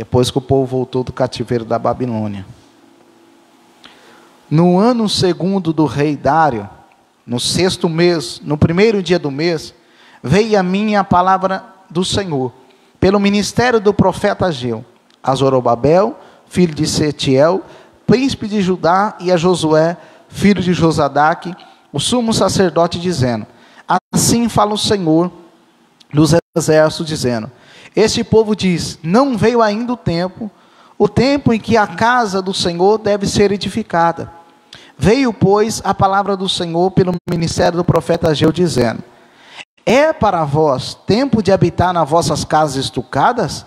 depois que o povo voltou do cativeiro da Babilônia. No ano segundo do rei Dário, no 6º mês, no 1º dia do mês, veio a mim a palavra do Senhor, pelo ministério do profeta Ageu, a Zorobabel, filho de Setiel, príncipe de Judá, e a Josué, filho de Josadaque, o sumo sacerdote, dizendo: assim fala o Senhor dos exércitos, dizendo: este povo diz, não veio ainda o tempo em que a casa do Senhor deve ser edificada. Veio, pois, a palavra do Senhor pelo ministério do profeta Ageu, dizendo: é para vós tempo de habitar nas vossas casas estucadas,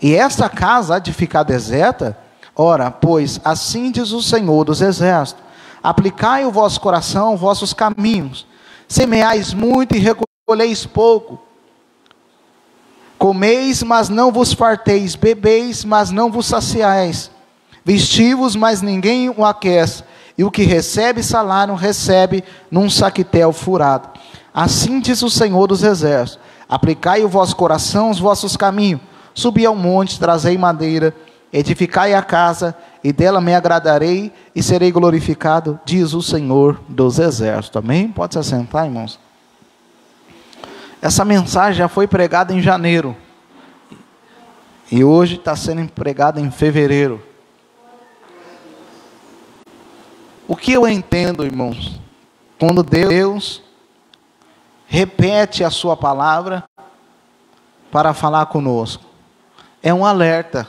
e esta casa há de ficar deserta? Ora, pois, assim diz o Senhor dos exércitos: aplicai o vosso coração, os vossos caminhos, semeais muito e recolheis pouco, comeis, mas não vos farteis, bebeis, mas não vos saciais, vestivos, mas ninguém o aquece, e o que recebe salário, recebe num saquetel furado. Assim diz o Senhor dos exércitos: aplicai o vosso coração, os vossos caminhos, subi ao monte, trazei madeira, edificai a casa, e dela me agradarei, e serei glorificado, diz o Senhor dos exércitos. Amém? Pode se assentar, irmãos. Essa mensagem já foi pregada em janeiro, e hoje está sendo pregada em fevereiro. O que eu entendo, irmãos, quando Deus repete a sua palavra para falar conosco, é um alerta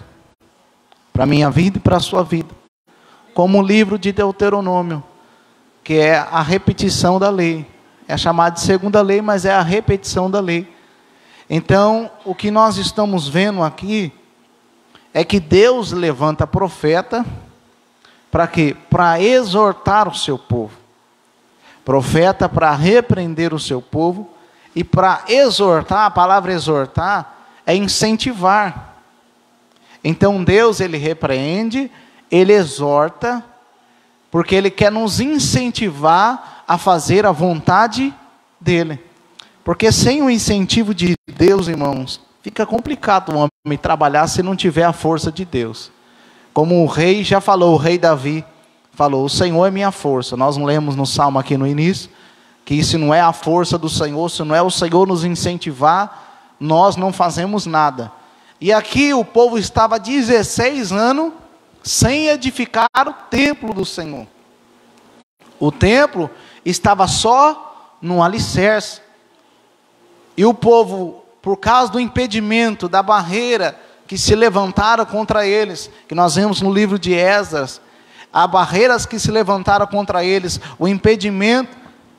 para a minha vida e para a sua vida, como o livro de Deuteronômio, que é a repetição da lei, é chamado de segunda lei, mas é a repetição da lei. Então, o que nós estamos vendo aqui é que Deus levanta profeta para quê? Para exortar o seu povo. Profeta para repreender o seu povo, e para exortar, a palavra exortar é incentivar. Então Deus, ele repreende, ele exorta, porque ele quer nos incentivar a fazer a vontade dele. Porque sem o incentivo de Deus, irmãos, fica complicado o homem trabalhar se não tiver a força de Deus. Como o rei já falou, o rei Davi falou: o Senhor é minha força. Nós lemos no Salmo aqui no início, que se não é a força do Senhor, se não é o Senhor nos incentivar, nós não fazemos nada. E aqui o povo estava 16 anos sem edificar o templo do Senhor. O templo estava só no alicerce. E o povo, por causa do impedimento, da barreira que se levantaram contra eles, que nós vemos no livro de Esdras, há barreiras que se levantaram contra eles, o impedimento,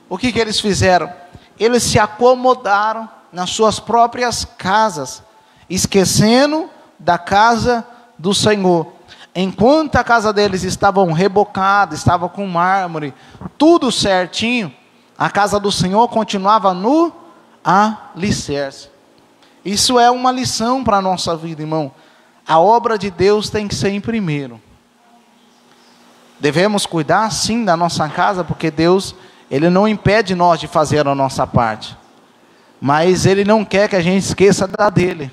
o que eles fizeram? Eles se acomodaram nas suas próprias casas, esquecendo da casa do Senhor. Enquanto a casa deles estava rebocada, estava com mármore, tudo certinho, a casa do Senhor continuava no alicerce. Isso é uma lição para a nossa vida, irmão. A obra de Deus tem que ser em primeiro. Devemos cuidar sim da nossa casa, porque Deus, ele não impede nós de fazer a nossa parte, mas ele não quer que a gente esqueça da dele.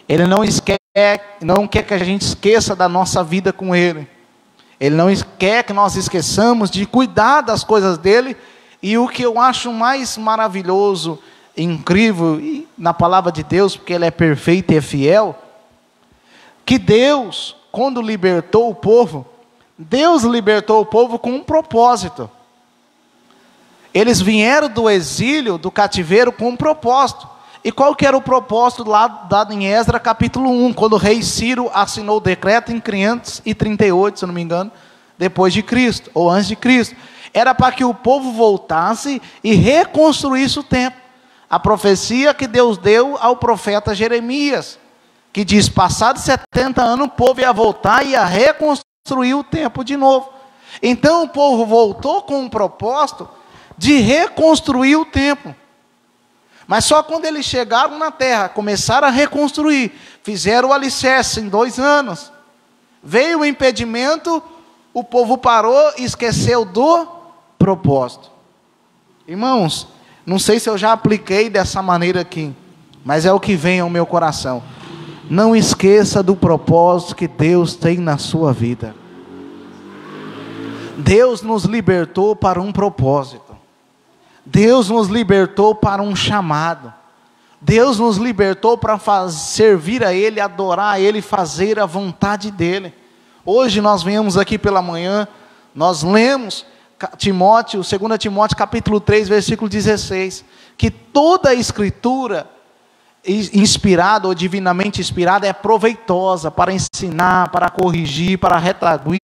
Ele não quer que a gente esqueça da nossa vida com ele. Ele não quer que nós esqueçamos de cuidar das coisas dele. E o que eu acho mais maravilhoso, incrível na palavra de Deus, porque ele é perfeito e é fiel, que Deus, quando libertou o povo, Deus libertou o povo com um propósito. Eles vieram do exílio, do cativeiro, com um propósito. E qual que era o propósito lá dado em Esdras capítulo 1, quando o rei Ciro assinou o decreto em 538, se eu não me engano, depois de Cristo, ou antes de Cristo. Era para que o povo voltasse e reconstruísse o templo. A profecia que Deus deu ao profeta Jeremias, que diz: passados 70 anos o povo ia voltar e ia reconstruir o templo de novo. Então o povo voltou com um propósito de reconstruir o templo. Mas só quando eles chegaram na terra, começaram a reconstruir, fizeram o alicerce em 2 anos, veio o impedimento, o povo parou e esqueceu do propósito. Irmãos, não sei se eu já apliquei dessa maneira aqui, mas é o que vem ao meu coração. não esqueça do propósito que Deus tem na sua vida. Deus nos libertou para um propósito. Deus nos libertou para um chamado. Deus nos libertou para servir a Ele, adorar a Ele, fazer a vontade dEle. Hoje nós viemos aqui pela manhã, nós lemos Timóteo, 2 Timóteo capítulo 3, versículo 16, que toda a escritura inspirada ou divinamente inspirada é proveitosa para ensinar, para corrigir, para redarguir,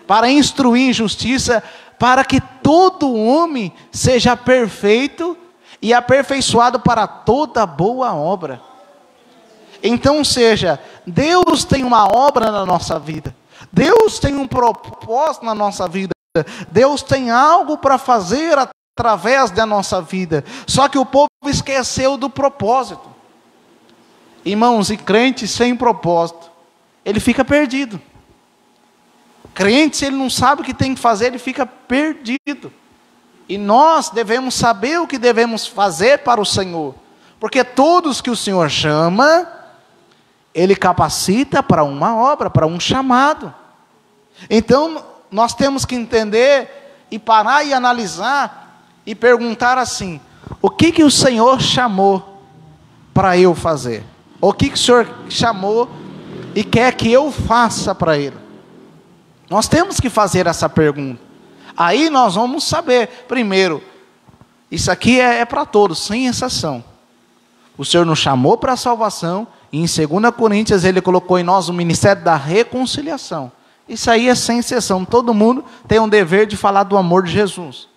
para instruir em justiça, para que todo homem seja perfeito e aperfeiçoado para toda boa obra. Então, seja, Deus tem uma obra na nossa vida, Deus tem um propósito na nossa vida, Deus tem algo para fazer através da nossa vida, só que o povo esqueceu do propósito. Irmãos, e crente sem propósito, ele fica perdido. Crente, se ele não sabe o que tem que fazer, ele fica perdido. E nós devemos saber o que devemos fazer para o Senhor, porque todos que o Senhor chama, Ele capacita para uma obra, para um chamado. Então, nós temos que entender e parar e analisar e perguntar assim: o que o Senhor chamou para eu fazer? O que o Senhor chamou e quer que eu faça para Ele? Nós temos que fazer essa pergunta. Aí nós vamos saber, primeiro, isso aqui é para todos, sem exceção. O Senhor nos chamou para a salvação, e em 2 Coríntios Ele colocou em nós o ministério da reconciliação. Isso aí é sem exceção, todo mundo tem um dever de falar do amor de Jesus.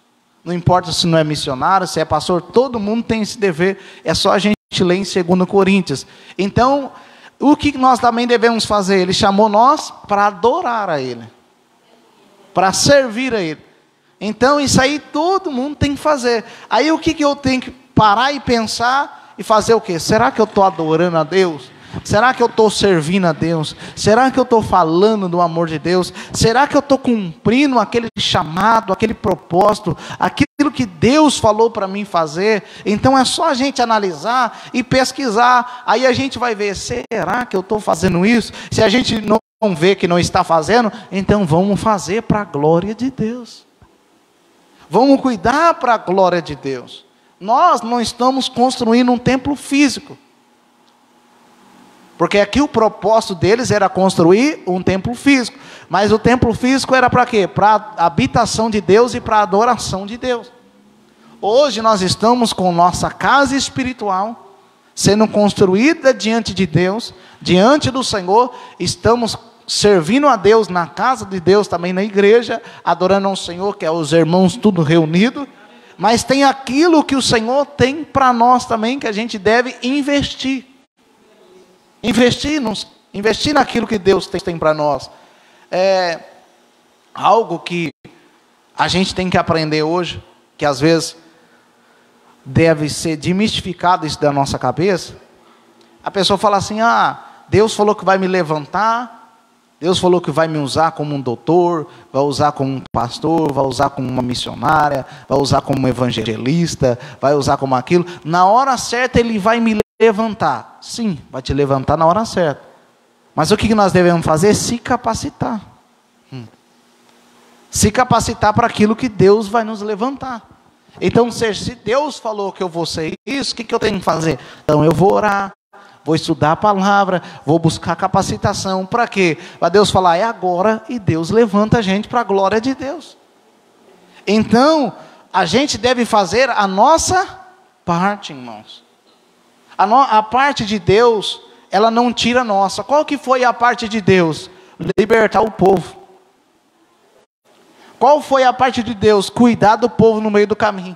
Não importa se não é missionário, se é pastor, todo mundo tem esse dever, é só a gente ler em 2 Coríntios. Então, o que nós também devemos fazer? Ele chamou nós para adorar a Ele, para servir a Ele. Então isso aí todo mundo tem que fazer. Aí o que eu tenho que parar e pensar e fazer o quê? Será que eu estou adorando a Deus? Será que eu estou servindo a Deus? Será que eu estou falando do amor de Deus? Será que eu estou cumprindo aquele chamado, aquele propósito, aquilo que Deus falou para mim fazer? Então é só a gente analisar e pesquisar. Aí a gente vai ver, será que eu estou fazendo isso? Se a gente não vê que não está fazendo, então vamos fazer para a glória de Deus. Vamos cuidar para a glória de Deus. Nós não estamos construindo um templo físico. Porque aqui o propósito deles era construir um templo físico. Mas o templo físico era para quê? Para a habitação de Deus e para a adoração de Deus. Hoje nós estamos com nossa casa espiritual sendo construída diante de Deus, diante do Senhor. Estamos servindo a Deus na casa de Deus, também na igreja, adorando ao Senhor, que é os irmãos tudo reunido. Mas tem aquilo que o Senhor tem para nós também, que a gente deve investir. Investir naquilo que Deus tem para nós. É algo que a gente tem que aprender hoje, que às vezes deve ser desmistificado isso da nossa cabeça. A pessoa fala assim: Deus falou que vai me levantar, Deus falou que vai me usar como um doutor, vai usar como um pastor, vai usar como uma missionária, vai usar como um evangelista, vai usar como aquilo. Na hora certa Ele vai me levantar. Sim, vai te levantar na hora certa. Mas o que nós devemos fazer? Se capacitar. Se capacitar para aquilo que Deus vai nos levantar. Então, se Deus falou que eu vou ser isso, o que eu tenho que fazer? Então eu vou orar, vou estudar a palavra, vou buscar capacitação. Para quê? Para Deus falar, é agora, e Deus levanta a gente para a glória de Deus. Então, a gente deve fazer a nossa parte, irmãos. A parte de Deus, ela não tira a nossa. Qual que foi a parte de Deus? Libertar o povo. Qual foi a parte de Deus? Cuidar do povo no meio do caminho.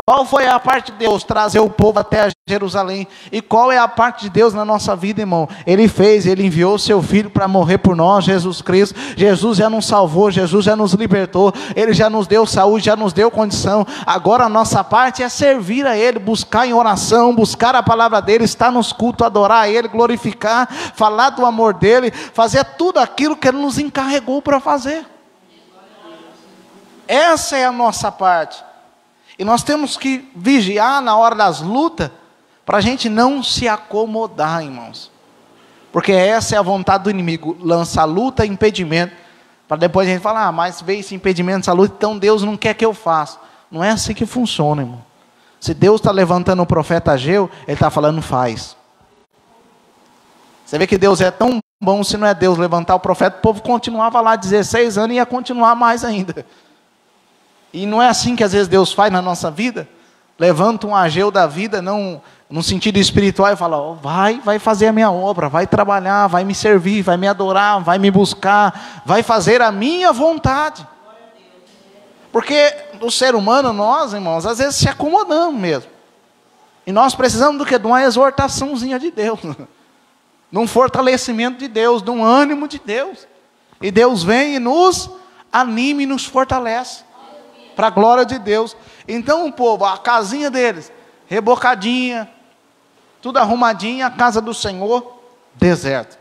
Qual foi a parte de Deus? Trazer o povo até Jerusalém. E qual é a parte de Deus na nossa vida, irmão? Ele enviou o seu Filho para morrer por nós, Jesus Cristo. Jesus já nos salvou, Jesus já nos libertou. Ele já nos deu saúde, já nos deu condição. Agora a nossa parte é servir a Ele, buscar em oração, buscar a palavra dEle, estar nos cultos, adorar a Ele, glorificar, falar do amor dEle, fazer tudo aquilo que Ele nos encarregou para fazer. Essa é a nossa parte. E nós temos que vigiar na hora das lutas, para a gente não se acomodar, irmãos. Porque essa é a vontade do inimigo, lança luta e impedimento, para depois a gente falar, mas veio esse impedimento, essa luta, então Deus não quer que eu faça. Não é assim que funciona, irmão. Se Deus está levantando o profeta Ageu, Ele está falando, faz. Você vê que Deus é tão bom, se não é Deus levantar o profeta, o povo continuava lá 16 anos e ia continuar mais ainda. E não é assim que às vezes Deus faz na nossa vida. Levanta um Ageu da vida, não no sentido espiritual, e fala, oh, vai fazer a minha obra, vai trabalhar, vai me servir, vai me adorar, vai me buscar, vai fazer a minha vontade. Porque o ser humano, nós, irmãos, às vezes se acomodamos mesmo. E nós precisamos do quê? De uma exortaçãozinha de Deus. De um fortalecimento de Deus, de um ânimo de Deus. E Deus vem e nos anima e nos fortalece. Para a glória de Deus. Então o povo, a casinha deles, rebocadinha, tudo arrumadinho, a casa do Senhor, deserto.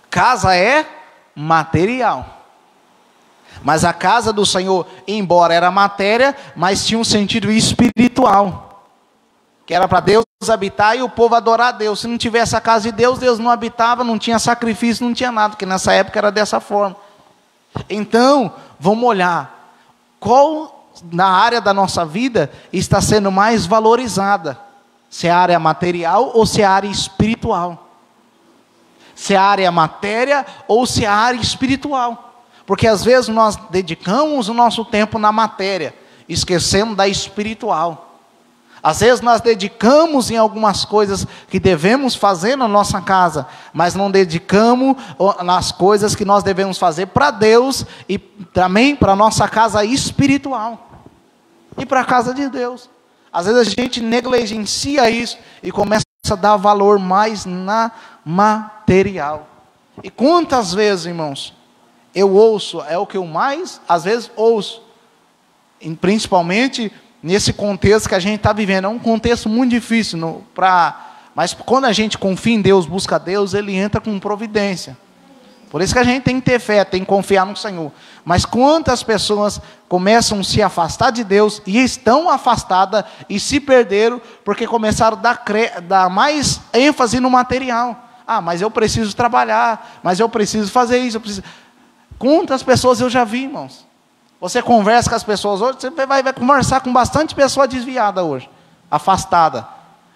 Casa é material. Mas a casa do Senhor, embora era matéria, mas tinha um sentido espiritual. Que era para Deus habitar e o povo adorar a Deus. Se não tivesse a casa de Deus, Deus não habitava, não tinha sacrifício, não tinha nada. Porque nessa época era dessa forma. Então, vamos olhar. Qual na área da nossa vida está sendo mais valorizada? Se é a área material ou se é a área espiritual? Se é a área matéria ou se é a área espiritual? Porque às vezes nós dedicamos o nosso tempo na matéria, esquecemos da espiritual. Às vezes nós dedicamos em algumas coisas que devemos fazer na nossa casa, mas não dedicamos nas coisas que nós devemos fazer para Deus e também para a nossa casa espiritual e para a casa de Deus. Às vezes a gente negligencia isso e começa a dar valor mais na material. E quantas vezes, irmãos, eu ouço, é o que eu mais, às vezes, ouço, principalmente nesse contexto que a gente está vivendo. É um contexto muito difícil, mas quando a gente confia em Deus, busca Deus, Ele entra com providência. Por isso que a gente tem que ter fé, tem que confiar no Senhor. Mas quantas pessoas começam a se afastar de Deus e estão afastadas e se perderam porque começaram a dar mais ênfase no material. Ah, mas eu preciso trabalhar, mas eu preciso fazer isso, Quantas pessoas eu já vi, irmãos? Você conversa com as pessoas hoje, você vai conversar com bastante pessoa desviada hoje, afastada.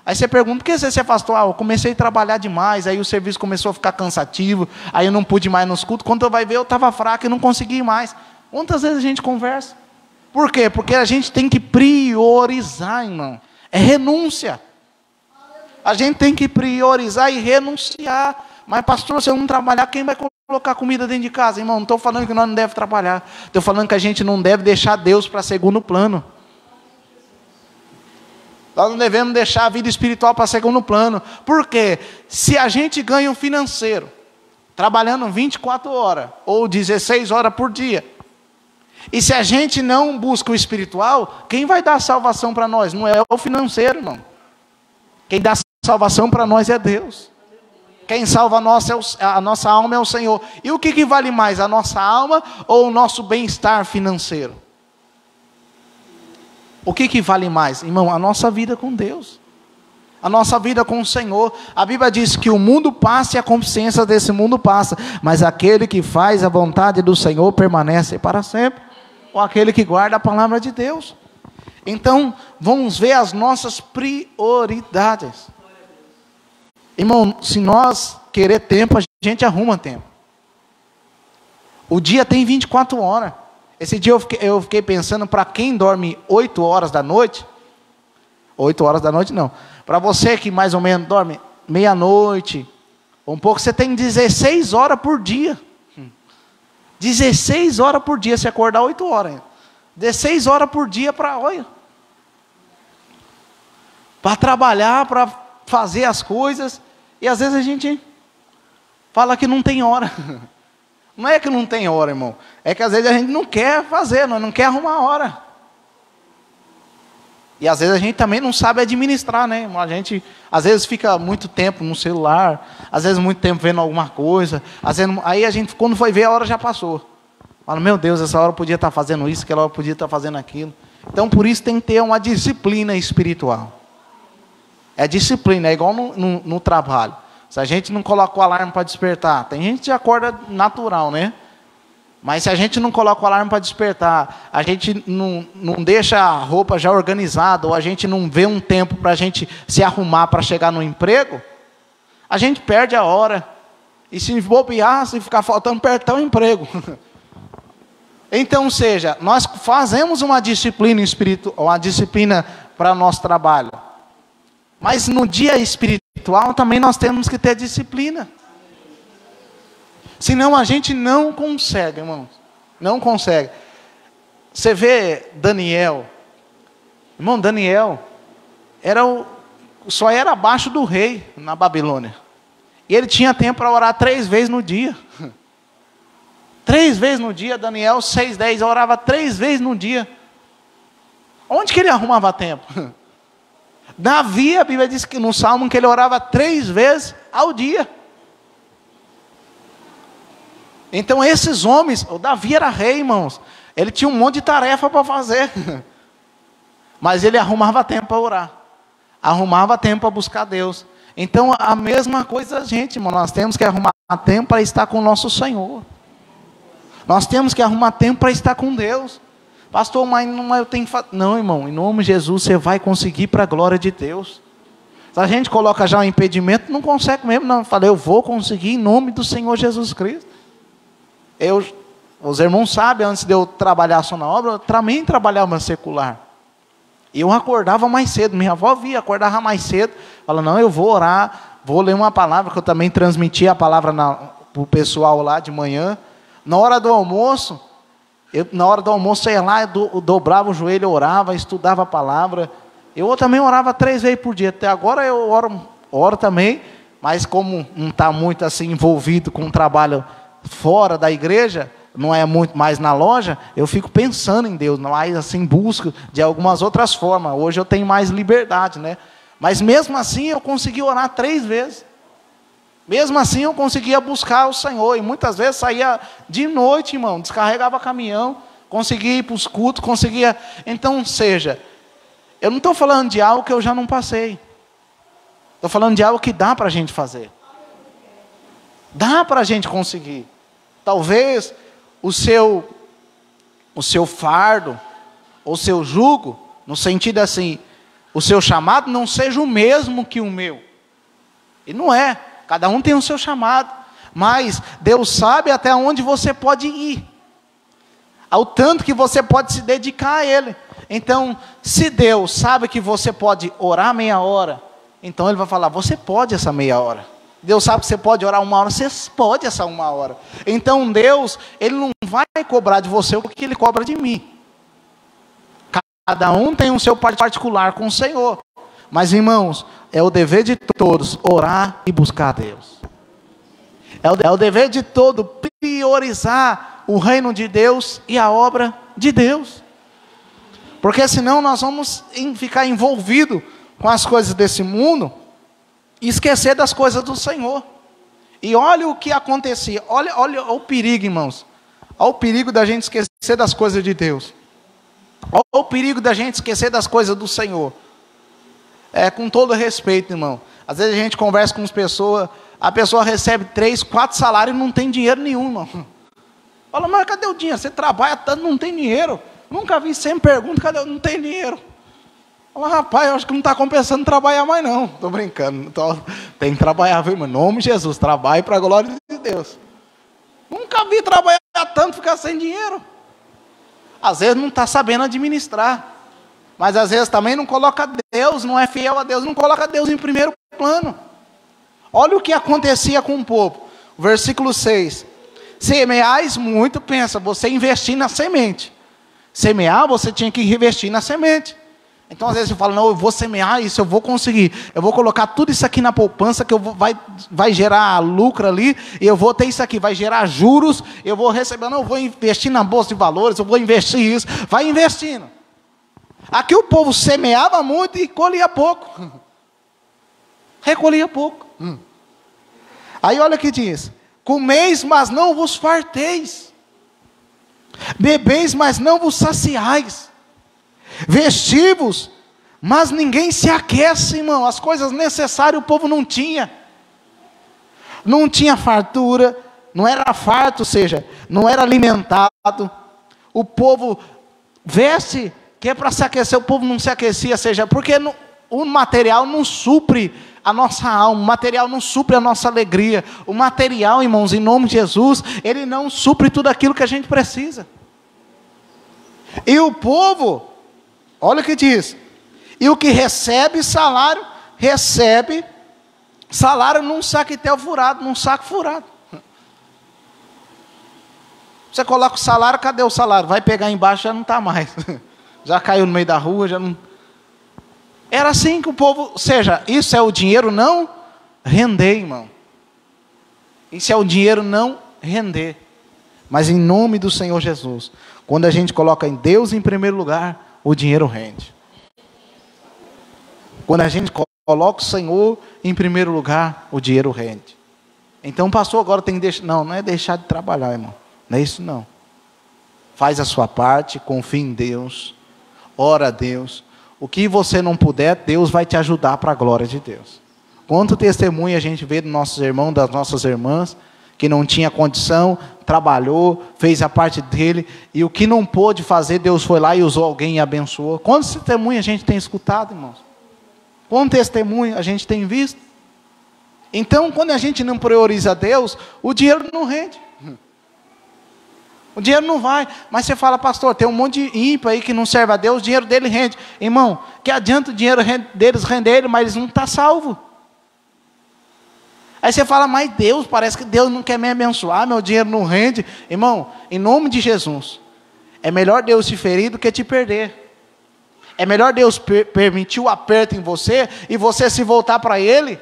Aí você pergunta, por que você se afastou? Ah, eu comecei a trabalhar demais, aí o serviço começou a ficar cansativo, aí eu não pude mais nos cultos, quando eu vai ver eu estava fraco e não consegui mais. Quantas vezes a gente conversa? Por quê? Porque a gente tem que priorizar, irmão. É renúncia. A gente tem que priorizar e renunciar. Mas pastor, se eu não trabalhar, quem vai colocar comida dentro de casa? Irmão, não estou falando que nós não devemos trabalhar. Estou falando que a gente não deve deixar Deus para segundo plano. Nós não devemos deixar a vida espiritual para segundo plano. Por quê? Se a gente ganha um financeiro, trabalhando 24 horas, ou 16 horas por dia, e se a gente não busca o espiritual, quem vai dar salvação para nós? Não é o financeiro, irmão. Quem dá salvação para nós é Deus. Quem salva a nossa alma é o Senhor. E o que vale mais, a nossa alma ou o nosso bem-estar financeiro? O que vale mais? Irmão, a nossa vida com Deus. A nossa vida com o Senhor. A Bíblia diz que o mundo passa e a consciência desse mundo passa. Mas aquele que faz a vontade do Senhor permanece para sempre. Ou aquele que guarda a palavra de Deus. Então, vamos ver as nossas prioridades. Irmão, se nós querer tempo, a gente arruma tempo. O dia tem 24 horas. Esse dia eu fiquei pensando, para quem dorme 8 horas da noite, 8 horas da noite não, para você que mais ou menos dorme meia-noite, um pouco, você tem 16 horas por dia. 16 horas por dia, se acordar 8 horas. 16 horas por dia para trabalhar, para fazer as coisas. E às vezes a gente fala que não tem hora. Não é que não tem hora, irmão. É que às vezes a gente não quer fazer, não quer arrumar hora. E às vezes a gente também não sabe administrar, né? A gente às vezes fica muito tempo no celular, às vezes muito tempo vendo alguma coisa. Às vezes, aí a gente, quando foi ver, a hora já passou. Fala, meu Deus, essa hora eu podia estar fazendo isso, aquela hora eu podia estar fazendo aquilo. Então por isso tem que ter uma disciplina espiritual. É disciplina, é igual no trabalho. Se a gente não coloca o alarme para despertar, tem gente que acorda natural, né? Mas se a gente não coloca o alarme para despertar, a gente não deixa a roupa já organizada, ou a gente não vê um tempo para a gente se arrumar para chegar no emprego, a gente perde a hora. E se bobear, se ficar faltando perto o emprego. Então, seja, nós fazemos uma disciplina espiritual, uma disciplina para o nosso trabalho. Mas no dia espiritual também nós temos que ter disciplina. Senão a gente não consegue, irmãos. Não consegue. Você vê Daniel. Irmão, Daniel só era abaixo do rei na Babilônia. E ele tinha tempo para orar 3 vezes no dia. 3 vezes no dia, Daniel 6:10, orava 3 vezes no dia. Onde que ele arrumava tempo? Davi, a Bíblia diz que no Salmo que ele orava 3 vezes ao dia. Então esses homens, o Davi era rei, irmãos. Ele tinha um monte de tarefa para fazer. Mas ele arrumava tempo para orar. Arrumava tempo para buscar Deus. Então a mesma coisa a gente, irmão. Nós temos que arrumar tempo para estar com o nosso Senhor. Nós temos que arrumar tempo para estar com Deus. Pastor, mas não eu tenho que fazer. Não, irmão, em nome de Jesus você vai conseguir para a glória de Deus. Se a gente coloca já um impedimento, não consegue mesmo. Não, eu falei, eu vou conseguir em nome do Senhor Jesus Cristo. Os irmãos sabem, antes de eu trabalhar só na obra, eu também trabalhava secular. E eu acordava mais cedo, minha avó acordava mais cedo, falava, não, eu vou orar, vou ler uma palavra, que eu também transmitia a palavra para o pessoal lá de manhã. Na hora do almoço, eu ia lá, eu dobrava o joelho, eu orava, estudava a palavra. Eu também orava 3 vezes por dia, até agora eu oro também, mas como não está muito assim envolvido com o trabalho fora da igreja, não é muito mais na loja, eu fico pensando em Deus, mais assim, busco de algumas outras formas. Hoje eu tenho mais liberdade, né? Mas mesmo assim eu consegui orar 3 vezes. Mesmo assim eu conseguia buscar o Senhor. E muitas vezes saía de noite, irmão, descarregava caminhão, conseguia ir para os cultos, conseguia. Então, eu não estou falando de algo que eu já não passei. Estou falando de algo que dá para a gente fazer. Dá para a gente conseguir. Talvez o seu fardo, ou seu jugo, no sentido assim, o seu chamado não seja o mesmo que o meu. E não é. Cada um tem o seu chamado. Mas Deus sabe até onde você pode ir. Ao tanto que você pode se dedicar a Ele. Então, se Deus sabe que você pode orar meia hora, então Ele vai falar, você pode essa meia hora. Deus sabe que você pode orar 1 hora, você pode essa 1 hora. Então Deus, Ele não vai cobrar de você o que Ele cobra de mim. Cada um tem o seu particular com o Senhor. Mas irmãos, é o dever de todos orar e buscar a Deus. É o dever de todo priorizar o reino de Deus e a obra de Deus. Porque senão nós vamos ficar envolvidos com as coisas desse mundo e esquecer das coisas do Senhor. E olha o que acontecia. Olha o perigo, irmãos. Olha o perigo da gente esquecer das coisas de Deus. Olha o perigo da gente esquecer das coisas do Senhor. Com todo respeito, irmão. Às vezes a gente conversa com as pessoas, a pessoa recebe 3, 4 salários e não tem dinheiro nenhum, irmão. Fala, mas cadê o dinheiro? Você trabalha tanto, não tem dinheiro. Nunca vi, sempre pergunta, cadê? Não tem dinheiro. Fala, rapaz, eu acho que não está compensando trabalhar mais não. Estou brincando. Tem que trabalhar, viu, irmão? Em nome de Jesus, trabalhe para a glória de Deus. Nunca vi trabalhar tanto, ficar sem dinheiro. Às vezes não está sabendo administrar. Mas às vezes também não coloca Deus, não é fiel a Deus, não coloca Deus em primeiro plano. Olha o que acontecia com o povo. Versículo 6. Semeais muito, pensa, você investir na semente. Semear, você tinha que investir na semente. Então às vezes você fala, não, eu vou semear isso, eu vou conseguir. Eu vou colocar tudo isso aqui na poupança, que vai gerar lucro ali, e eu vou ter isso aqui, vai gerar juros, eu vou receber, não, eu vou investir na bolsa de valores, eu vou investir isso. Vai investindo. Aqui o povo semeava muito e colhia pouco. Recolhia pouco. Aí olha o que diz. Comeis, mas não vos farteis. Bebeis, mas não vos saciais. Vestivos, mas ninguém se aquece, irmão. As coisas necessárias o povo não tinha. não tinha fartura, não era farto, ou seja, não era alimentado. O povo veste, que é para se aquecer, o povo não se aquecia, ou seja, porque o material não supre a nossa alma, o material não supre a nossa alegria. O material, irmãos, em nome de Jesus, ele não supre tudo aquilo que a gente precisa. E o povo, olha o que diz, e o que recebe salário num saquetel furado, num saco furado. Você coloca o salário, cadê o salário? Vai pegar embaixo, já não está mais. Já caiu no meio da rua, já não... Era assim que o povo, ou seja, isso é o dinheiro não render, irmão. Isso é o dinheiro não render. Mas em nome do Senhor Jesus, quando a gente coloca em Deus em primeiro lugar, o dinheiro rende. Quando a gente coloca o Senhor em primeiro lugar, o dinheiro rende. Então, pastor, agora tem que deixar... Não é deixar de trabalhar, irmão. Não é isso não. Faz a sua parte, confia em Deus, ora a Deus. O que você não puder, Deus vai te ajudar para a glória de Deus. Quanto testemunho a gente vê dos nossos irmãos, das nossas irmãs, que não tinha condição, trabalhou, fez a parte dele, e o que não pôde fazer, Deus foi lá e usou alguém e abençoou. Quantos testemunhos a gente tem escutado, irmãos? Quanto testemunho a gente tem visto? Então, quando a gente não prioriza Deus, o dinheiro não rende. O dinheiro não vai. Mas você fala, pastor, tem um monte de ímpio aí que não serve a Deus, o dinheiro dele rende. Irmão, que adianta o dinheiro deles render, mas eles não estão salvos. Aí você fala, mas Deus, parece que Deus não quer me abençoar, meu dinheiro não rende. Irmão, em nome de Jesus, é melhor Deus te ferir do que te perder. É melhor Deus permitir o aperto em você e você se voltar para Ele,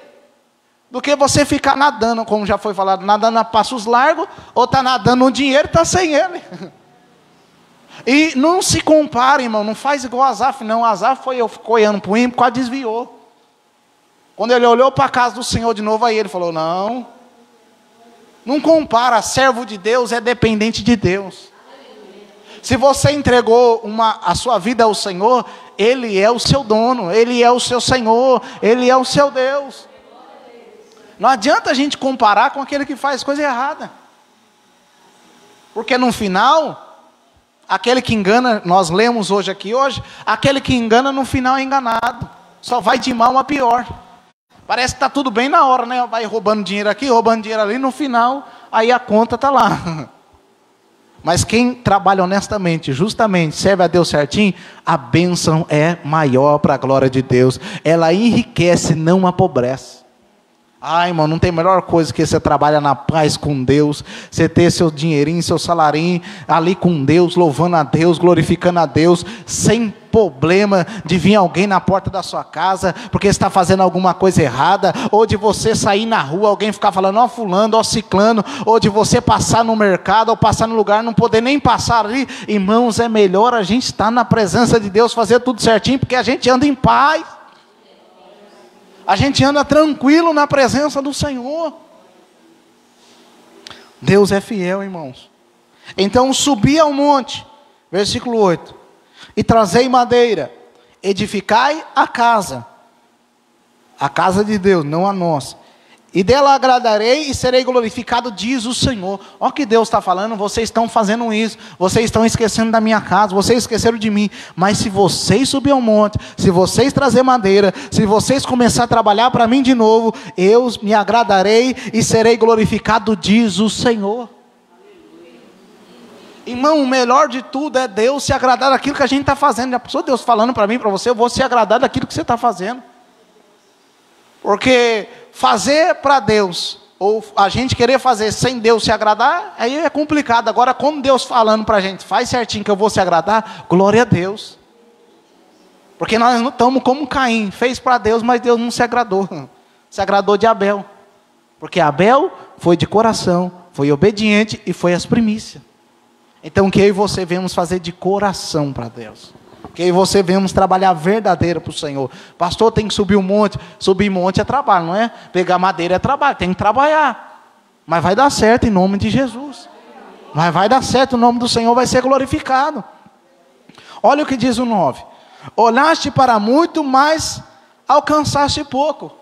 do que você ficar nadando, como já foi falado, nadando a passos largos, ou está nadando no dinheiro e está sem ele. E não se compara, irmão, não faz igual Asaf, não. Asaf ficou olhando para o ímpio, quase desviou. Quando ele olhou para a casa do Senhor de novo, aí ele falou, não compara, servo de Deus é dependente de Deus. Se você entregou a sua vida ao Senhor, Ele é o seu dono, Ele é o seu Senhor, Ele é o seu Deus. Não adianta a gente comparar com aquele que faz coisa errada. Porque no final, aquele que engana, nós lemos hoje, aquele que engana no final é enganado. Só vai de mal a pior. Parece que está tudo bem na hora, né? Vai roubando dinheiro aqui, roubando dinheiro ali, no final, aí a conta está lá. Mas quem trabalha honestamente, justamente, serve a Deus certinho, a bênção é maior para a glória de Deus. Ela enriquece, não apobrece. Ai, irmão, não tem melhor coisa que você trabalha na paz com Deus, você ter seu dinheirinho, seu salarinho ali com Deus, louvando a Deus, glorificando a Deus, sem problema de vir alguém na porta da sua casa, porque está fazendo alguma coisa errada, ou de você sair na rua, alguém ficar falando, ó fulano, ó ciclano, ou de você passar no mercado, ou passar no lugar, não poder nem passar ali. Irmãos, é melhor a gente estar na presença de Deus, fazer tudo certinho, porque a gente anda em paz. A gente anda tranquilo na presença do Senhor. Deus é fiel, irmãos. Então subi ao monte, versículo 8, e trazei madeira, edificai a casa de Deus, não a nossa, e dela agradarei e serei glorificado, diz o Senhor. Olha o que Deus está falando, vocês estão fazendo isso, vocês estão esquecendo da minha casa, vocês esqueceram de mim, mas se vocês subir ao monte, se vocês trazer madeira, se vocês começar a trabalhar para mim de novo, eu me agradarei e serei glorificado, diz o Senhor. Irmão, o melhor de tudo é Deus se agradar daquilo que a gente está fazendo. Já pensou Deus falando para mim, para você, eu vou se agradar daquilo que você está fazendo. Porque fazer para Deus, ou a gente querer fazer sem Deus se agradar, aí é complicado. Agora, como Deus falando para a gente, faz certinho que eu vou se agradar, glória a Deus. Porque nós não estamos como Caim, fez para Deus, mas Deus não se agradou. Se agradou de Abel. Porque Abel foi de coração, foi obediente e foi as primícias. Então, que eu e você vemos fazer de coração para Deus. Que eu e você vemos trabalhar verdadeiro para o Senhor. Pastor, tem que subir um monte. Subir monte é trabalho, não é? Pegar madeira é trabalho, tem que trabalhar. Mas vai dar certo em nome de Jesus. Mas vai dar certo, o nome do Senhor vai ser glorificado. Olha o que diz o 9. Olhaste para muito, mas alcançaste pouco.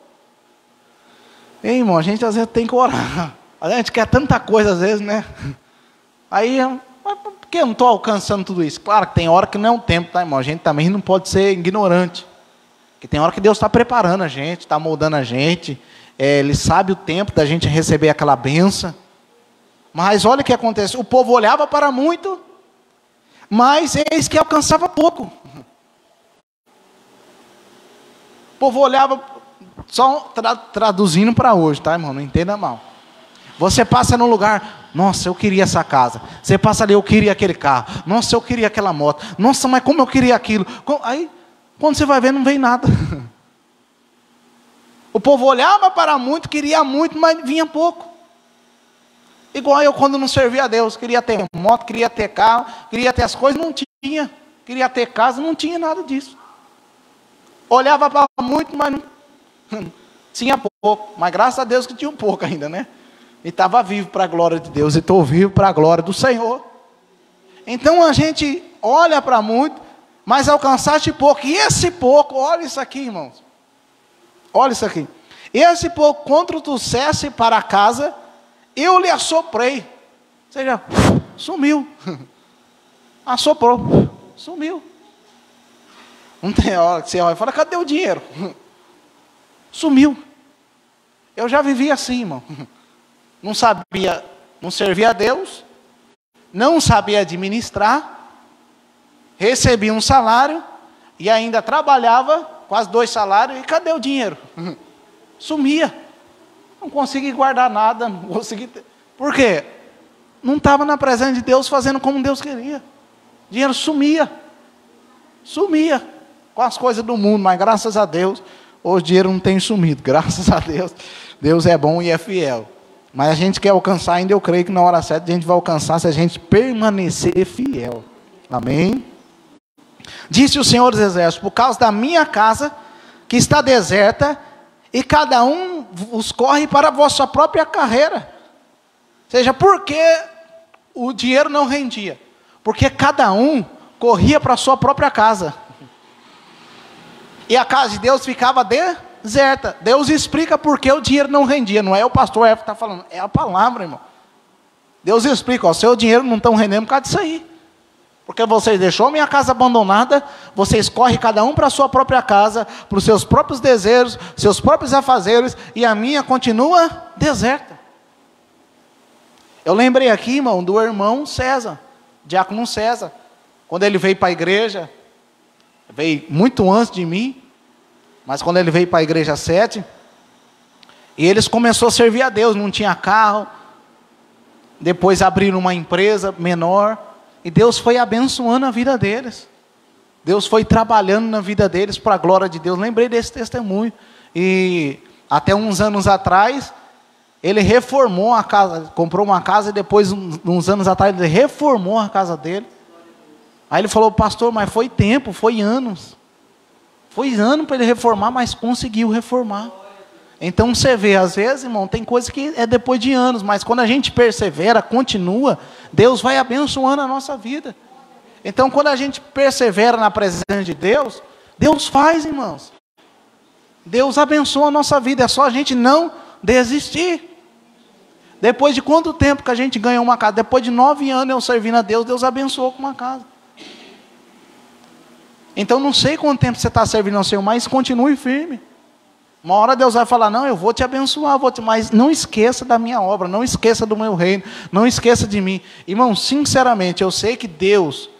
Ei, irmão, a gente às vezes tem que orar. A gente quer tanta coisa às vezes, né? Aí, mas por que eu não estou alcançando tudo isso? Claro que tem hora que não é um tempo, tá, irmão? A gente também não pode ser ignorante. Porque tem hora que Deus está preparando a gente, está moldando a gente. Ele sabe o tempo da gente receber aquela bênção. Mas olha o que acontece. O povo olhava para muito, mas eis que alcançava pouco. O povo olhava, só traduzindo para hoje, tá, irmão? Não entenda mal. Você passa num lugar, nossa, eu queria essa casa. Você passa ali, eu queria aquele carro. Nossa, eu queria aquela moto. Nossa, mas como eu queria aquilo. Aí, quando você vai ver, não vem nada. O povo olhava para muito, queria muito, mas vinha pouco. Igual eu quando não servia a Deus. Queria ter moto, queria ter carro, queria ter as coisas, não tinha. Queria ter casa, não tinha nada disso. Olhava para muito, mas não tinha pouco. Mas graças a Deus que tinha um pouco ainda, né? E estava vivo para a glória de Deus. E estou vivo para a glória do Senhor. Então a gente olha para muito, mas alcançaste pouco. E esse pouco, olha isso aqui, irmãos. Olha isso aqui. Esse pouco, quando trouxesse para casa, eu lhe assoprei. Ou seja, sumiu. Assoprou. Sumiu. Não tem hora que você olha e fala, cadê o dinheiro? Sumiu. Eu já vivi assim, irmão. Não sabia, não servia a Deus, não sabia administrar, recebia um salário e ainda trabalhava, quase 2 salários, e cadê o dinheiro? Sumia. Não consegui guardar nada, não consegui. Por quê? Não estava na presença de Deus fazendo como Deus queria. O dinheiro sumia. Sumia com as coisas do mundo, mas graças a Deus, hoje o dinheiro não tem sumido. Graças a Deus, Deus é bom e é fiel. Mas a gente quer alcançar ainda, eu creio que na hora certa a gente vai alcançar se a gente permanecer fiel. Amém? Disse o Senhor dos Exércitos, por causa da minha casa, que está deserta, e cada um os corre para a vossa própria carreira. Ou seja, por que o dinheiro não rendia? Porque cada um corria para a sua própria casa. E a casa de Deus ficava deserta. Deus explica por que o dinheiro não rendia. Não é o pastor F que está falando, é a palavra, irmão. Deus explica, o seu dinheiro não está rendendo por causa disso aí. Porque vocês deixou minha casa abandonada, vocês correm cada um para a sua própria casa, para os seus próprios desejos, seus próprios afazeres, e a minha continua deserta. Eu lembrei aqui, irmão, do irmão César, diácono César, quando ele veio para a igreja, veio muito antes de mim, mas quando ele veio para a igreja 7, e eles começaram a servir a Deus, não tinha carro, depois abriram uma empresa menor, e Deus foi abençoando a vida deles. Deus foi trabalhando na vida deles para a glória de Deus. Lembrei desse testemunho. E até uns anos atrás, ele reformou a casa, comprou uma casa e depois, uns anos atrás, ele reformou a casa dele. Aí ele falou, pastor, mas foi tempo, foi anos. Foi ano para ele reformar, mas conseguiu reformar. Então você vê, às vezes, irmão, tem coisa que é depois de anos, mas quando a gente persevera, continua, Deus vai abençoando a nossa vida. Então quando a gente persevera na presença de Deus, Deus faz, irmãos. Deus abençoa a nossa vida, é só a gente não desistir. Depois de quanto tempo que a gente ganhou uma casa? Depois de 9 anos eu servindo a Deus, Deus abençoou com uma casa. Então não sei quanto tempo você está servindo ao Senhor, mas continue firme. Uma hora Deus vai falar, não, eu vou te abençoar, mas não esqueça da minha obra, não esqueça do meu reino, não esqueça de mim. Irmão, sinceramente, eu sei que Deus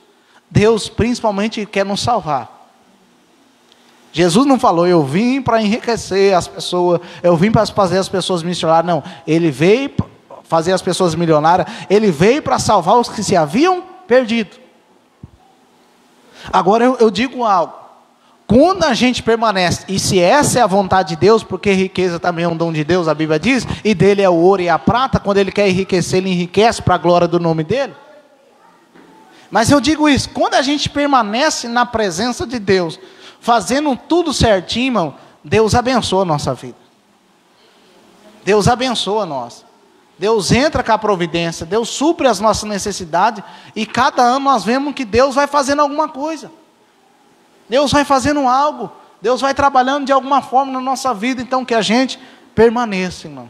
principalmente quer nos salvar. Jesus não falou, eu vim para enriquecer as pessoas, eu vim para fazer as pessoas missionárias, não. Ele veio fazer as pessoas milionárias, ele veio para salvar os que se haviam perdido. Agora eu digo algo. Quando a gente permanece, e se essa é a vontade de Deus, porque riqueza também é um dom de Deus, a Bíblia diz, e dele é o ouro e a prata, quando ele quer enriquecer, ele enriquece para a glória do nome dele. Mas eu digo isso, quando a gente permanece na presença de Deus, fazendo tudo certinho, irmão, Deus abençoa a nossa vida. Deus abençoa nós. Deus entra com a providência, Deus supre as nossas necessidades, e cada ano nós vemos que Deus vai fazendo alguma coisa. Deus vai fazendo algo, Deus vai trabalhando de alguma forma na nossa vida, então que a gente permaneça, irmão.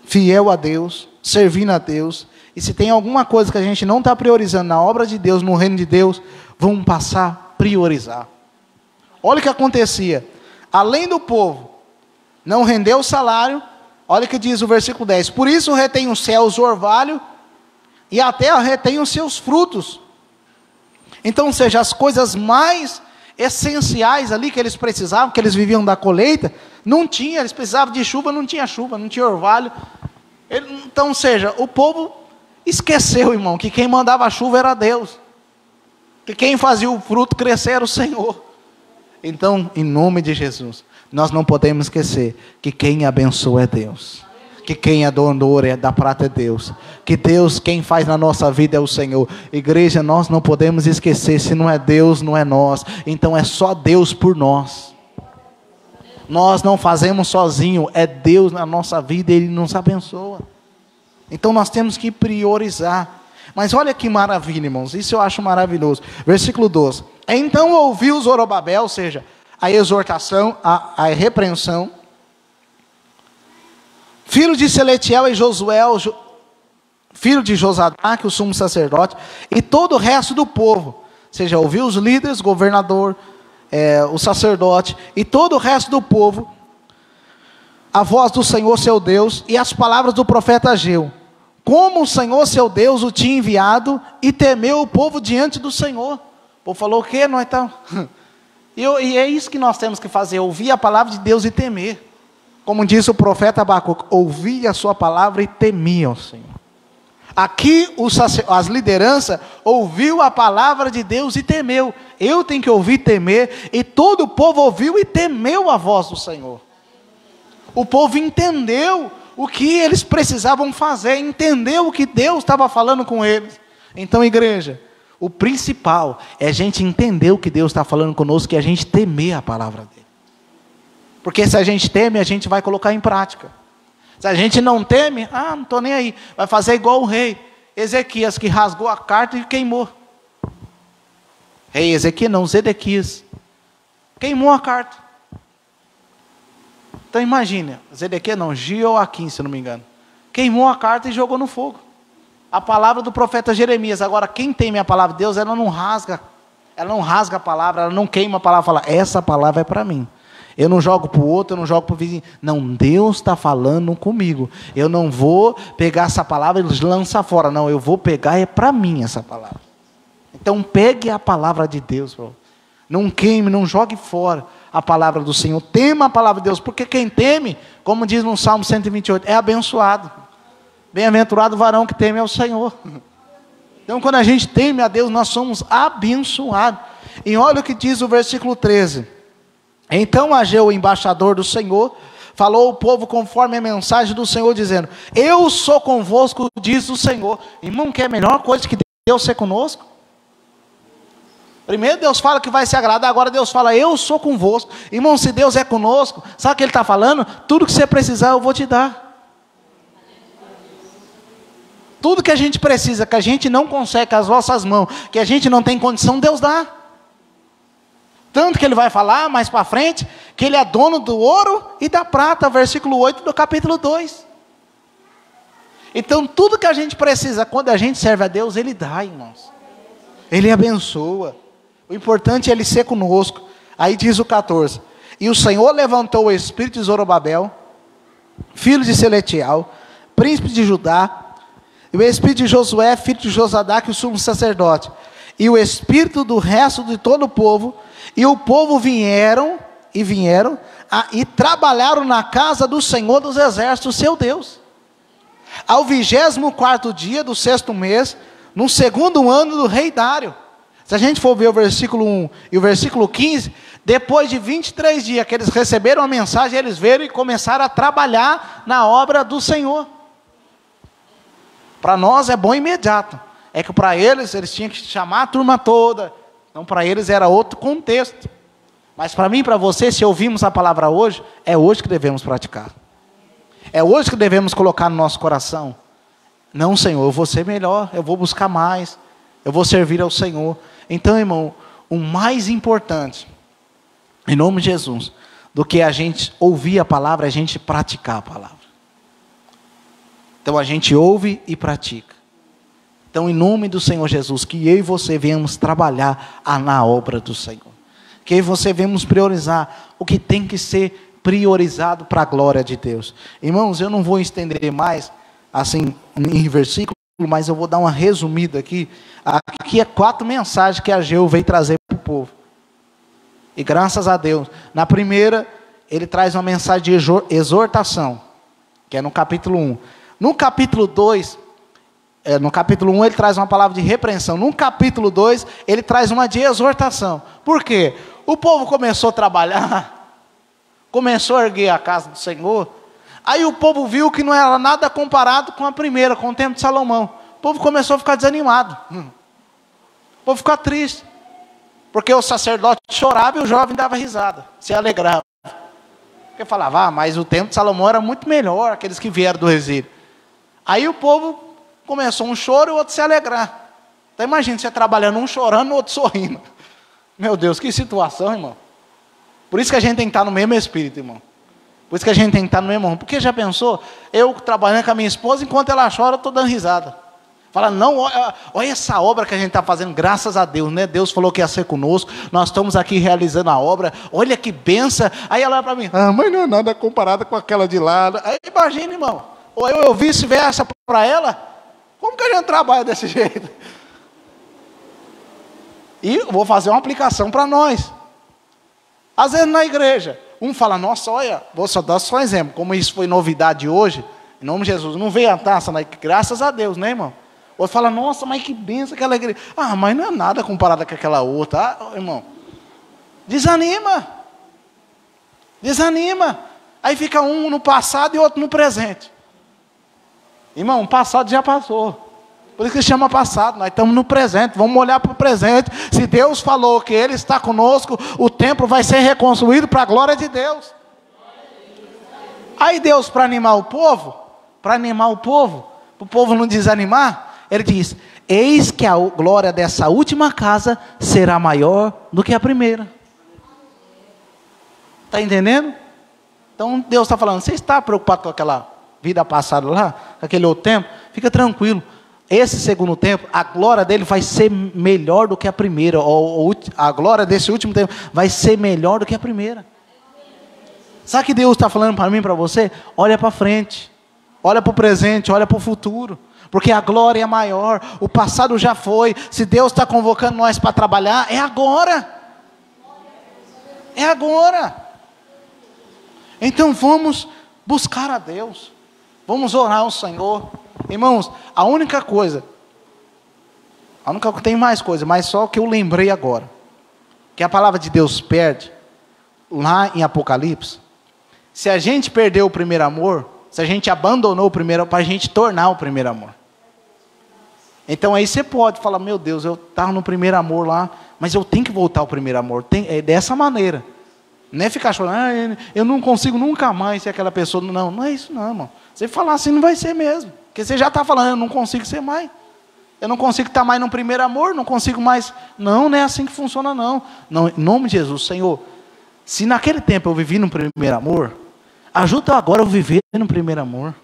Fiel a Deus, servindo a Deus. E se tem alguma coisa que a gente não está priorizando na obra de Deus, no reino de Deus, vamos passar a priorizar. Olha o que acontecia. Além do povo não render o salário, olha o que diz o versículo 10. Por isso retém os céus o orvalho, e a terra retém os seus frutos. Então, ou seja, as coisas mais essenciais ali que eles precisavam, que eles viviam da colheita, não tinha, eles precisavam de chuva, não tinha orvalho. Então, ou seja, o povo esqueceu, irmão, que quem mandava a chuva era Deus, que quem fazia o fruto crescer era o Senhor. Então, em nome de Jesus, nós não podemos esquecer que quem abençoa é Deus, que quem é doador da prata é Deus, que Deus, quem faz na nossa vida é o Senhor. Igreja, nós não podemos esquecer, se não é Deus, não é nós, então é só Deus por nós. Nós não fazemos sozinho, é Deus na nossa vida, Ele nos abençoa. Então nós temos que priorizar. Mas olha que maravilha, irmãos, isso eu acho maravilhoso. Versículo 12. Então ouviu Zorobabel, ou seja, a exortação, a repreensão, filho de Seletiel e Josué, filho de Josadaque, o sumo sacerdote, e todo o resto do povo, ou seja, ouviu os líderes, governador, o sacerdote, e todo o resto do povo, a voz do Senhor seu Deus, e as palavras do profeta Ageu, como o Senhor seu Deus o tinha enviado, e temeu o povo diante do Senhor. O povo falou, o quê? Nós estamos... E é isso que nós temos que fazer, ouvir a palavra de Deus e temer. Como disse o profeta Abacuque, ouvia a sua palavra e temia o Senhor. Aqui as lideranças ouviu a palavra de Deus e temeu. Eu tenho que ouvir e temer, e todo o povo ouviu e temeu a voz do Senhor. O povo entendeu o que eles precisavam fazer, entendeu o que Deus estava falando com eles. Então, igreja, o principal é a gente entender o que Deus está falando conosco, e a gente temer a palavra dele. Porque se a gente teme, a gente vai colocar em prática. Se a gente não teme, não estou nem aí. Vai fazer igual o rei Ezequias, que rasgou a carta e queimou. Rei Ezequias não, Zedequias. Queimou a carta. Então imagine, Zedequias não, Joaquim, se não me engano. Queimou a carta e jogou no fogo. A palavra do profeta Jeremias. Agora, quem teme a palavra de Deus, ela não rasga a palavra, ela não queima a palavra, fala, essa palavra é para mim. Eu não jogo para o outro, eu não jogo para o vizinho. Não, Deus está falando comigo. Eu não vou pegar essa palavra e lançar fora. Não, eu vou pegar, é para mim essa palavra. Então pegue a palavra de Deus. Bro. Não queime, não jogue fora a palavra do Senhor. Tema a palavra de Deus. Porque quem teme, como diz no Salmo 128, é abençoado. Bem-aventurado o varão que teme ao Senhor. Então quando a gente teme a Deus, nós somos abençoados. E olha o que diz o versículo 13. Então Ageu, o embaixador do Senhor, falou ao povo conforme a mensagem do Senhor, dizendo, eu sou convosco, diz o Senhor. Irmão, que é a melhor coisa que Deus ser conosco? Primeiro Deus fala que vai se agradar, agora Deus fala, eu sou convosco. Irmão, se Deus é conosco, sabe o que Ele está falando? Tudo que você precisar eu vou te dar. Tudo que a gente precisa, que a gente não consegue com as vossas mãos, que a gente não tem condição, Deus dá. Tanto que ele vai falar mais para frente, que ele é dono do ouro e da prata, versículo 8 do capítulo 2. Então tudo que a gente precisa, quando a gente serve a Deus, Ele dá, irmãos. Ele abençoa. O importante é Ele ser conosco. Aí diz o 14. E o Senhor levantou o espírito de Zorobabel, filho de Seletiel, príncipe de Judá, e o espírito de Josué, filho de Josadaque, o sumo sacerdote, e o espírito do resto de todo o povo, e o povo vieram e trabalharam na casa do Senhor dos exércitos, seu Deus. Ao 24º dia do 6º mês, no 2º ano do rei Dário. Se a gente for ver o versículo 1 e o versículo 15, depois de 23 dias que eles receberam a mensagem, eles veio e começaram a trabalhar na obra do Senhor. Para nós é bom imediato. É que para eles tinham que chamar a turma toda. Então para eles era outro contexto. Mas para mim e para você, se ouvimos a palavra hoje, é hoje que devemos praticar. É hoje que devemos colocar no nosso coração. Não, Senhor, eu vou ser melhor, eu vou buscar mais, eu vou servir ao Senhor. Então, irmão, o mais importante, em nome de Jesus, do que a gente ouvir a palavra, a gente praticar a palavra. Então a gente ouve e pratica. Então, em nome do Senhor Jesus, que eu e você venhamos trabalhar na obra do Senhor. Que eu e você venhamos priorizar o que tem que ser priorizado para a glória de Deus. Irmãos, eu não vou estender mais, assim, em versículo, mas eu vou dar uma resumida aqui. Aqui é 4 mensagens que a Ageu veio trazer para o povo. E graças a Deus, na primeira, ele traz uma mensagem de exortação, que é no capítulo 1. No capítulo 2, no capítulo 1 ele traz uma palavra de repreensão. No capítulo 2, ele traz uma de exortação. Por quê? O povo começou a trabalhar, começou a erguer a casa do Senhor. Aí o povo viu que não era nada comparado com a primeira, com o templo de Salomão. O povo começou a ficar desanimado. O povo ficou triste. Porque o sacerdote chorava e o jovem dava risada, se alegrava. Porque falava, mas o templo de Salomão era muito melhor, aqueles que vieram do exílio. Aí o povo começou um choro e o outro se alegrar. Então imagina você trabalhando, um chorando e o outro sorrindo. Meu Deus, que situação, irmão. Por isso que a gente tem que estar no mesmo espírito, irmão. Por isso que a gente tem que estar no mesmo rumo. Porque já pensou, eu trabalhando com a minha esposa, enquanto ela chora, eu estou dando risada. Fala, não, olha essa obra que a gente está fazendo, graças a Deus, né? Deus falou que ia ser conosco, nós estamos aqui realizando a obra, olha que benção. Aí ela olha para mim, mas não é nada comparada com aquela de lá. Aí imagina, irmão, ou eu vice-versa para ela, como que a gente trabalha desse jeito? E vou fazer uma aplicação para nós. Às vezes na igreja, um fala, nossa, olha, vou só dar só um exemplo, como isso foi novidade hoje, em nome de Jesus, não veio a taça, né? Graças a Deus, né, irmão? Outro fala, nossa, mas que benção aquela igreja. Mas não é nada comparado com aquela outra, irmão. Desanima. Desanima. Aí fica um no passado e outro no presente. Irmão, o passado já passou. Por isso que chama passado, nós estamos no presente. Vamos olhar para o presente. Se Deus falou que Ele está conosco, o templo vai ser reconstruído para a glória de Deus. Aí Deus, para animar o povo, para o povo não desanimar, Ele diz, eis que a glória dessa última casa será maior do que a primeira. Está entendendo? Então Deus está falando, você está preocupado com aquela vida passada lá, com aquele outro tempo? Fica tranquilo. Esse segundo tempo, a glória dele vai ser melhor do que a primeira. Ou a glória desse último tempo vai ser melhor do que a primeira. Sabe o que Deus está falando para mim e para você? Olha para frente. Olha para o presente, olha para o futuro. Porque a glória é maior, o passado já foi. Se Deus está convocando nós para trabalhar, é agora. É agora. Então vamos buscar a Deus. Vamos orar ao Senhor. Irmãos, a única coisa, tem mais coisa, mas só que eu lembrei agora. Que a palavra de Deus perde, lá em Apocalipse. Se a gente perdeu o primeiro amor, se a gente abandonou o primeiro amor, para a gente tornar o primeiro amor. Então aí você pode falar, meu Deus, eu estava no primeiro amor lá, mas eu tenho que voltar ao primeiro amor. É dessa maneira. Não é ficar chorando, eu não consigo nunca mais ser aquela pessoa. Não é isso não, irmão. Você falar assim não vai ser mesmo. Porque você já está falando, eu não consigo ser mais. Eu não consigo estar mais no primeiro amor, não consigo mais. Não é assim que funciona não. Não, em nome de Jesus, Senhor, se naquele tempo eu vivi no primeiro amor, ajuda agora eu viver no primeiro amor.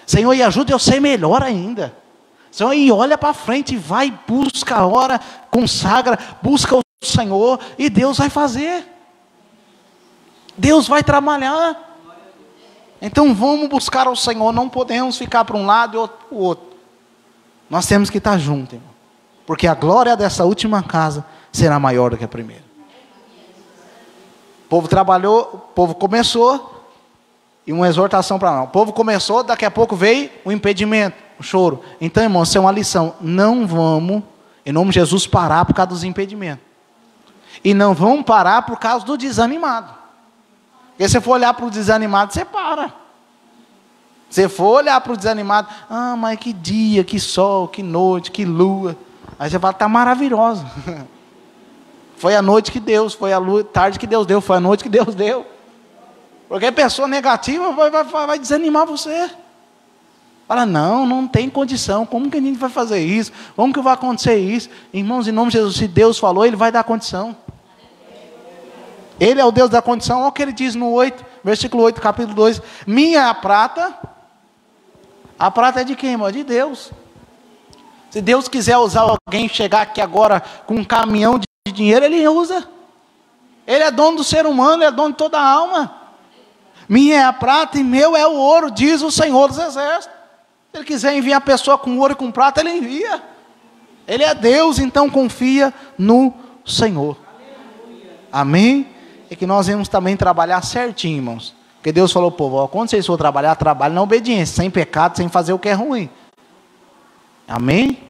Senhor, e ajuda eu ser melhor ainda. Senhor, e olha para frente, vai, busca a hora, consagra, busca o Senhor, e Deus vai fazer. Deus vai trabalhar. Então vamos buscar o Senhor, não podemos ficar para um lado e outro para o outro. Nós temos que estar juntos, irmão. Porque a glória dessa última casa será maior do que a primeira. O povo trabalhou, o povo começou, e uma exortação para nós. O povo começou, daqui a pouco veio o impedimento, o choro. Então, irmão, isso é uma lição. Não vamos, em nome de Jesus, parar por causa dos impedimentos. E não vamos parar por causa do desanimado. Porque se você for olhar para o desanimado, você para. Se for olhar para o desanimado, mas que dia, que sol, que noite, que lua. Aí você fala, está maravilhosa. Foi a noite que Deus, foi a tarde que Deus deu, foi a noite que Deus deu. Porque a pessoa negativa vai desanimar você. Fala, não tem condição, como que a gente vai fazer isso? Como que vai acontecer isso? Irmãos, em nome de Jesus, se Deus falou, Ele vai dar condição. Ele é o Deus da condição. Olha o que ele diz no 8, versículo 8, capítulo 2. Minha é a prata é de quem, irmão? De Deus. Se Deus quiser usar alguém, chegar aqui agora com um caminhão de dinheiro, Ele usa. Ele é dono do ser humano, Ele é dono de toda a alma. Minha é a prata e meu é o ouro, diz o Senhor dos Exércitos. Se Ele quiser enviar a pessoa com ouro e com prata, Ele envia. Ele é Deus, então confia no Senhor. Amém? E que nós vamos também trabalhar certinho, irmãos. Porque Deus falou, povo, ó, quando vocês for trabalhar, trabalhe na obediência, sem pecado, sem fazer o que é ruim. Amém?